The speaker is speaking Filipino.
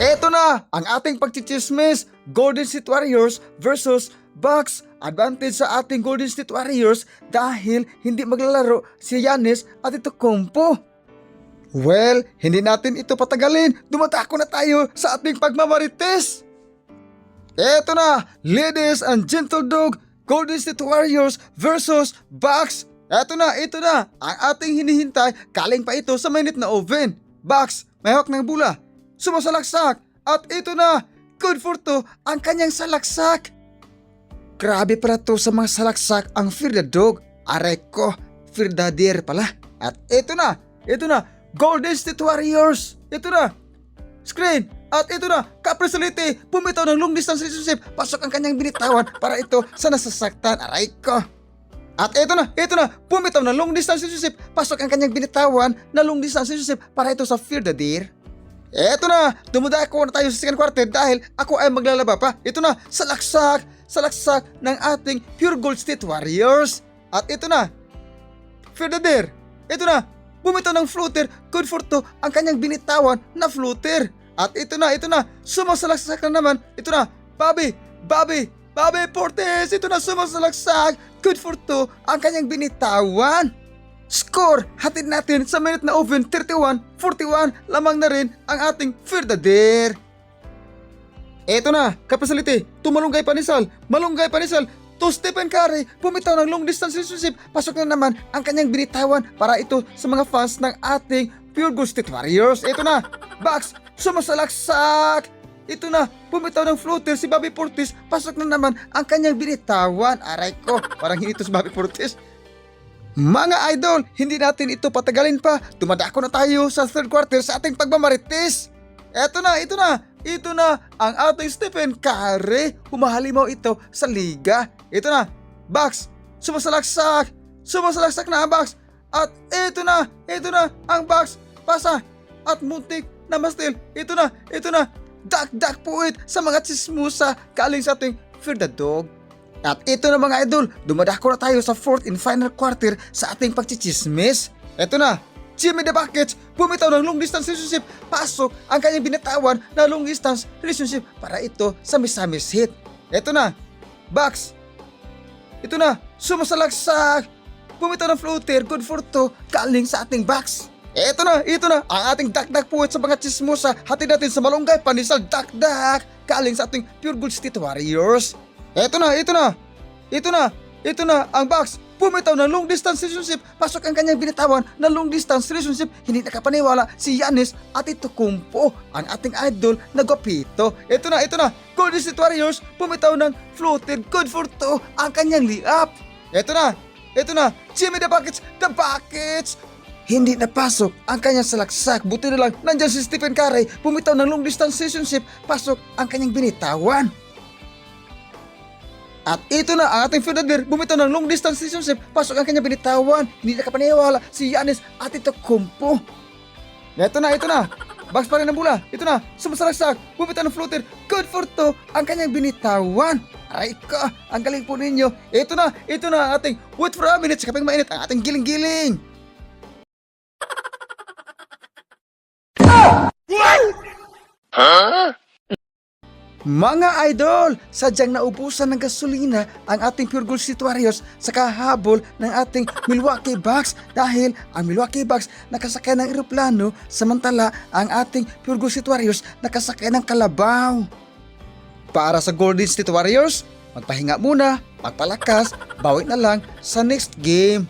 Eto na ang ating pagchichismis, Golden State Warriors versus Bucks. Advantage sa ating Golden State Warriors dahil hindi maglalaro si Giannis Antetokounmpo. Well, hindi natin ito patagalin. Dumatako na tayo sa ating pagmamarites. Eto na, ladies and gentlemen, Golden State Warriors versus Bucks. Eto na ang ating hinihintay. Kaling pa ito sa mainit na oven. Bucks, may hawak ng bola. Sumasalaksak. At ito na, good for two ang kanyang salaksak. Grabe pala to sa mga salaksak ang Fear the Dog. Aray ko, Fear the Deer pala. At ito na, Golden State Warriors. Ito na, screen. At ito na, Caprisolite, pumitaw ng long distance relationship. Pasok ang kanyang binitawan para ito sa nasasaktan. Aray ko. At ito na, pumitaw ng long distance relationship. Pasok ang kanyang binitawan na long distance relationship para ito sa Fear the Deer. Eto na, dumudako na tayo sa second quarter dahil ako ay maglalaba pa. Ito na, salaksak ng ating Pure Gold State Warriors. At ito na, Fear the Deer. Ito na, bumitaw ng floater, good for two ang kanyang binitawan na floater. At ito na, sumasalaksak na naman. Ito na, Bobby Portis. Ito na, sumasalaksak, good for two ang kanyang binitawan. Score, hatid natin sa minute na oven 31-41, lamang na rin ang ating Fear the Deer. Eto na, Caprisolite, tumalunggay pa ni Sal, to Stephen Curry, pumitaw ng long distance relationship, pasok na naman ang kanyang binitawan para ito sa mga fans ng ating Pure Gold State Warriors. Eto na, Bucks, sumasalaksak. Ito na, pumitaw ng floater si Bobby Portis, pasok na naman ang kanyang binitawan. Aray ko, parang hinito si Bobby Portis. Mga idol, hindi natin ito patagalin pa. Dumadako na tayo sa third quarter sa ating pagmamarites. Ito na ang ating Stephen Curry. Humahalimaw ito sa liga. Ito na, Bucks, sumasalaksak na ang Bucks. At ito na ang Bucks, pasa at muntik na mastil. Ito na, dak puwit sa mga chismusa galing sa ating Fear the Dog. At ito na mga idol, dumadako na tayo sa fourth and final quarter sa ating pagchichismis. Ito na, Jimmy the Buckets, bumitaw ng long distance relationship, pasok ang kanyang binitawan na long distance relationship para ito sa misamis hit. Ito na, Bucks, ito na, sumasalaksak, bumitaw ng floater, good for two, galing sa ating Bucks. Ito na, ang ating dak puwet sa mga chismosa, hatid natin sa malunggay panisal dak, galing sa ating Pure Gold State Warriors. Ito na, ang Bucks, pumitaw ng long distance relationship, pasok ang kanyang binitawan na long distance relationship, hindi nakapaniwala si Giannis Antetokounmpo, ang ating idol na gwapito. Ito na, Golden State Warriors, pumitaw ng floated, good for two, ang kanyang layup. Ito na, Jimmy the Buckets, hindi napasok ang kanyang salaksak, buti na lang, nandyan si Stephen Curry, pumitaw ng long distance relationship, pasok ang kanyang binitawan. At ito na ang ating Fear the Deer, bumitaw ng long distance relationship, pasok ang kanyang binitawan, hindi nakapaniwala si Giannis Antetokounmpo. Ito na, Bucks pa rin ang bola, ito na, sumasalaksak, bumitaw ng floater, good for two ang kanyang binitawan. Aray ka, ang galing po ninyo. Ito na ang ating wait for a minute, sa kapag mainit ang ating giling-giling. Mga idol, sadyang naubusan ng gasolina ang ating Pure Gold State Warriors sa kahabol ng ating Milwaukee Bucks dahil ang Milwaukee Bucks nakasakay ng eroplano samantala ang ating Pure Gold State Warriors nakasakay ng kalabaw. Para sa Golden State Warriors, magpahinga muna, magpalakas, bawi na lang sa next game.